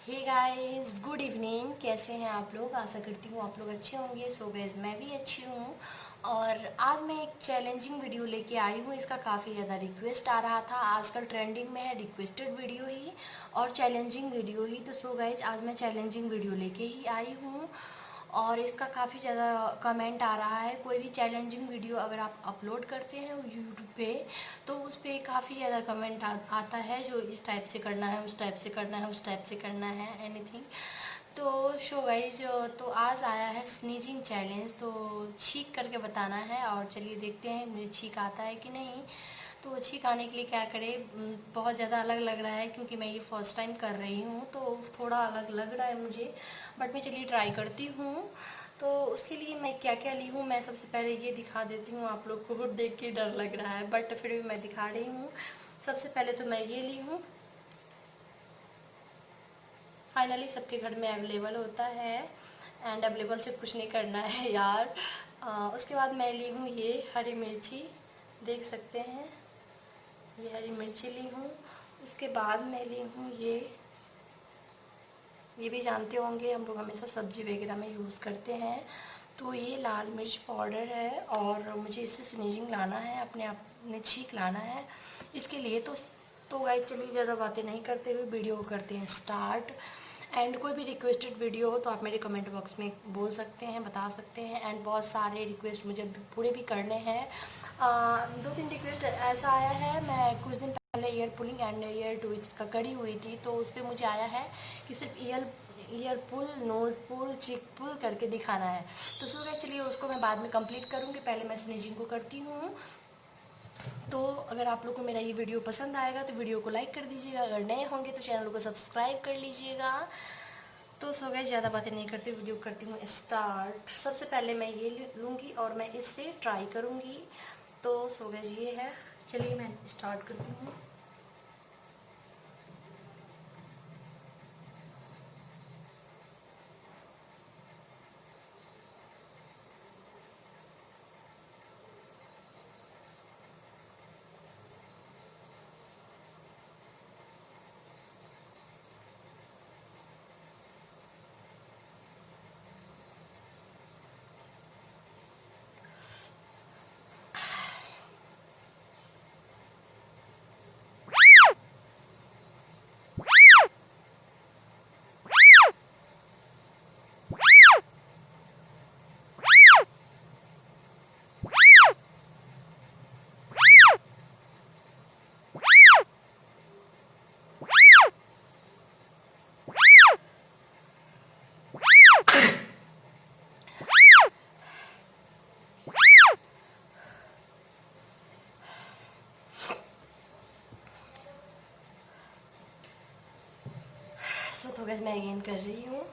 Hey guys, good evening. कैसे हैं आप लोग? आशा करती हूँ आप लोग अच्छे होंगे। सो गाइस, मैं भी अच्छी हूँ। और आज मैं एक चैलेंजिंग वीडियो लेके आई हूँ। इसका काफ़ी ज़्यादा रिक्वेस्ट आ रहा था। आजकल ट्रेंडिंग में है रिक्वेस्टेड वीडियो ही और चैलेंजिंग वीडियो ही। तो सो गाइस, आज मैं चैलेंजिंग वीडियो लेके ही आई हूँ और इसका काफ़ी ज़्यादा कमेंट आ रहा है। कोई भी चैलेंजिंग वीडियो अगर आप अपलोड करते हैं यूट्यूब पे तो उस पर काफ़ी ज़्यादा कमेंट आता है, जो इस टाइप से करना है, उस टाइप से करना है, उस टाइप से करना है, एनीथिंग। तो शो गाइज, तो आज आया है स्नीजिंग चैलेंज। तो छींक करके बताना है और चलिए देखते हैं मुझे छींक आता है कि नहीं। तो छींक आने के लिए क्या करें? बहुत ज़्यादा अलग लग रहा है क्योंकि मैं ये फर्स्ट टाइम कर रही हूँ, तो थोड़ा अलग लग रहा है मुझे, बट मैं चलिए ट्राई करती हूँ। तो उसके लिए मैं क्या क्या ली हूँ, मैं सबसे पहले ये दिखा देती हूँ। आप लोग को देख के डर लग रहा है बट फिर भी मैं दिखा रही हूँ। सबसे पहले तो मैं ये ली हूँ। फाइनली सबके घर में अवेलेबल होता है एंड अवेलेबल से कुछ नहीं करना है यार। उसके बाद मैं ली हूँ ये हरी मिर्ची, देख सकते हैं, ये हरी मिर्ची ली हूँ। उसके बाद मैं ली हूँ ये भी जानते होंगे, हम लोग हमेशा सब्जी वगैरह में यूज़ करते हैं। तो ये लाल मिर्च पाउडर है और मुझे इससे स्नीजिंग लाना है, अपने छींक लाना है। इसके लिए तो गाइस, चलिए ज़्यादा बातें नहीं करते हुए वीडियो को करते हैं स्टार्ट। एंड कोई भी रिक्वेस्टेड वीडियो हो तो आप मेरे कमेंट बॉक्स में बोल सकते हैं, बता सकते हैं। एंड बहुत सारे रिक्वेस्ट मुझे पूरे भी करने हैं। 2-3 रिक्वेस्ट ऐसा आया है। मैं कुछ दिन पहले year pulling and year twist का करी हुई थी, तो उस पर मुझे आया है कि सिर्फ ईयर पुल, नोज़ पुल, चिक पुल करके दिखाना है। तो सो गए, चलिए उसको मैं बाद में कंप्लीट करूँगी, पहले मैं स्नीजिंग को करती हूँ। तो अगर आप लोग को मेरा ये वीडियो पसंद आएगा तो वीडियो को लाइक कर दीजिएगा, अगर नए होंगे तो चैनल को सब्सक्राइब कर लीजिएगा। तो सो गए, ज़्यादा बातें नहीं करती, वीडियो करती हूँ स्टार्ट। सबसे पहले मैं ये लूँगी और मैं इससे ट्राई करूँगी। तो सो गए, ये है, चलिए मैं स्टार्ट करती हूँ। तो गैस, मैं अगेन कर रही हूँ।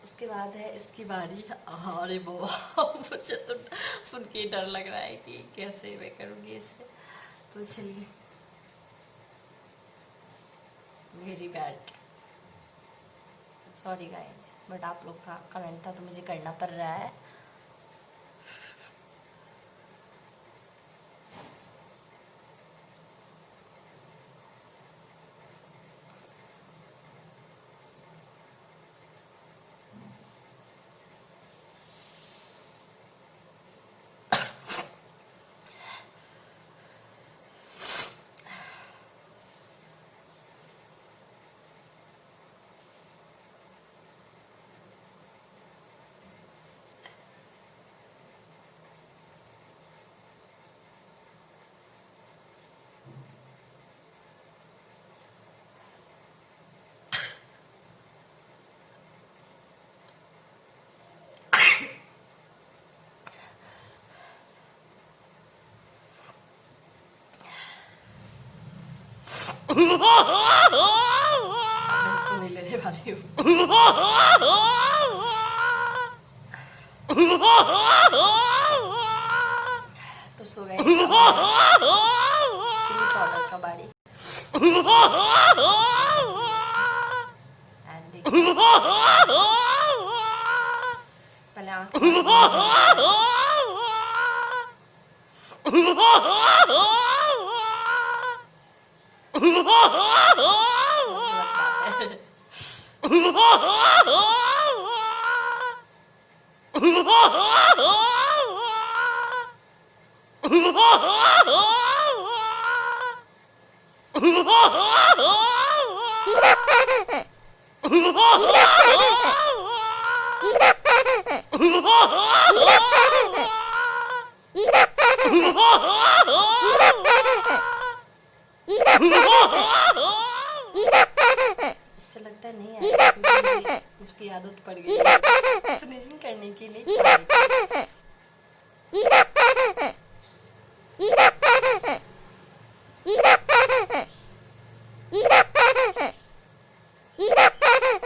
उसके बाद है इसकी बारी। अरे बाबा मुझे तो सुन के डर लग रहा है कि कैसे मैं करूँगी इससे। तो चलिए, very bad, sorry guys, but आप लोग का कमेंट था तो मुझे करना पड़ रहा है। मैं इसको नहीं लेने वाली हूँ। तो सो गए चिली पाउडर का बाड़ी एंड देखिए पहले आँख इससे लगता है नहीं आएगा क्योंकि उसकी आदत पड़ गई है स्नीजिंग करने के लिए।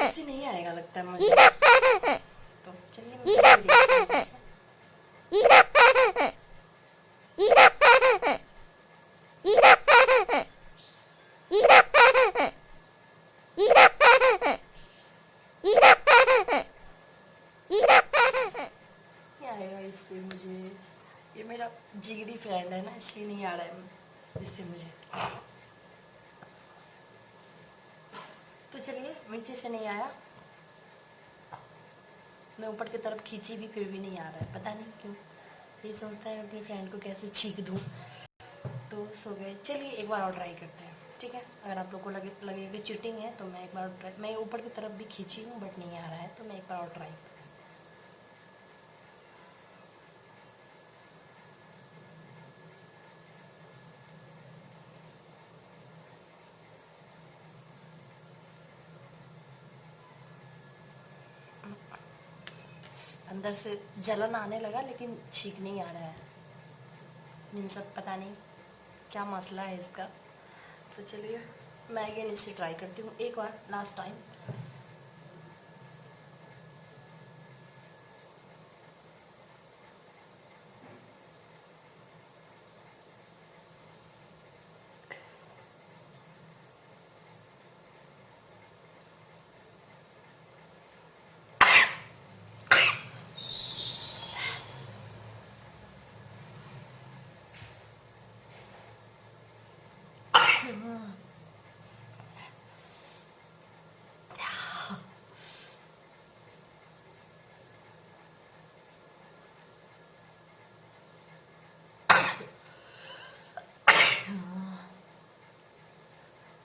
इससे नहीं आएगा लगता है मुझे, तो चलिए मैं देखती हूँ। आएगा इससे मुझे, ये मेरा जिगरी फ्रेंड है ना, इसलिए नहीं आ रहा है इससे मुझे। तो चलिए मिर्ची से नहीं आया, मैं ऊपर की तरफ खींची भी फिर भी नहीं आ रहा है, पता नहीं क्यों। ये सोचता है अपनी फ्रेंड को कैसे छींक दूँ। तो सो गए, चलिए एक बार और ट्राई करते हैं, ठीक है। अगर आप लोग को लगे कि चीटिंग है तो मैं एक बार ट्राई, मैं ऊपर की तरफ भी खींची हूँ बट नहीं आ रहा है, तो मैं एक बार और ट्राई। अंदर से जलन आने लगा लेकिन छींक नहीं आ रहा है, मीन सब पता नहीं क्या मसला है इसका। तो चलिए मैं अगेन इससे ट्राई करती हूँ एक बार, लास्ट टाइम।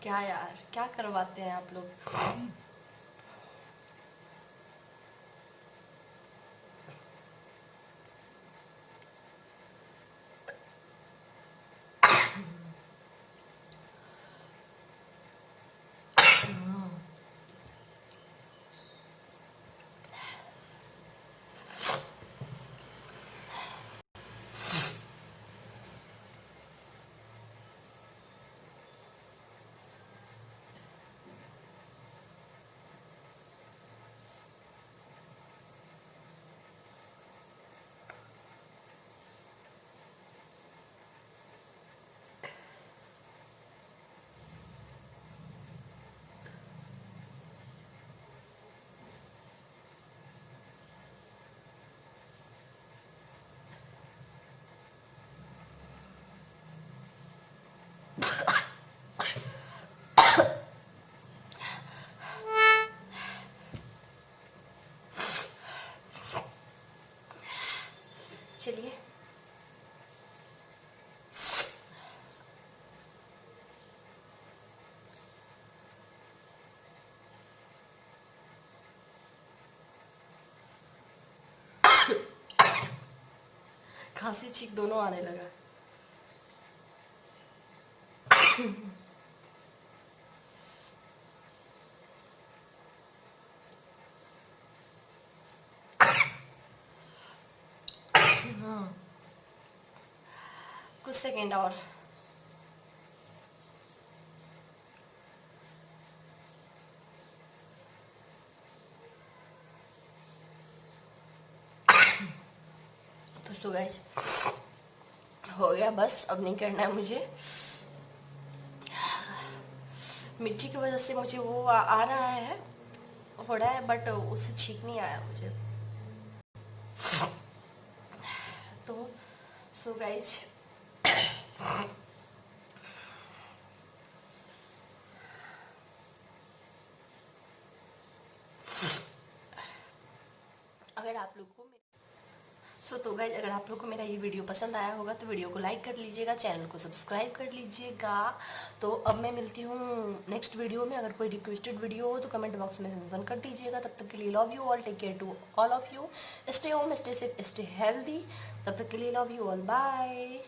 क्या यार, क्या करवाते हैं आप लोग। चलिए खांसी छींक दोनों आने लगा। कुछ सेकेंड और। तो सो गाइस हो गया, बस अब नहीं करना है मुझे। मिर्ची की वजह से मुझे वो आ रहा है, हो रहा है, बट उससे ठीक नहीं आया मुझे। तो सो गाइस अगर आप लोग को तो गाइज अगर आप लोग को मेरा ये वीडियो पसंद आया होगा तो वीडियो को लाइक कर लीजिएगा, चैनल को सब्सक्राइब कर लीजिएगा। तो अब मैं मिलती हूँ नेक्स्ट वीडियो में। अगर कोई रिक्वेस्टेड वीडियो हो तो कमेंट बॉक्स में मेंशन कर दीजिएगा। तब तक के लिए love you all, take care to all of you, stay home, stay safe, stay healthy. तब तक के लिए लव यू ऑल, बाय।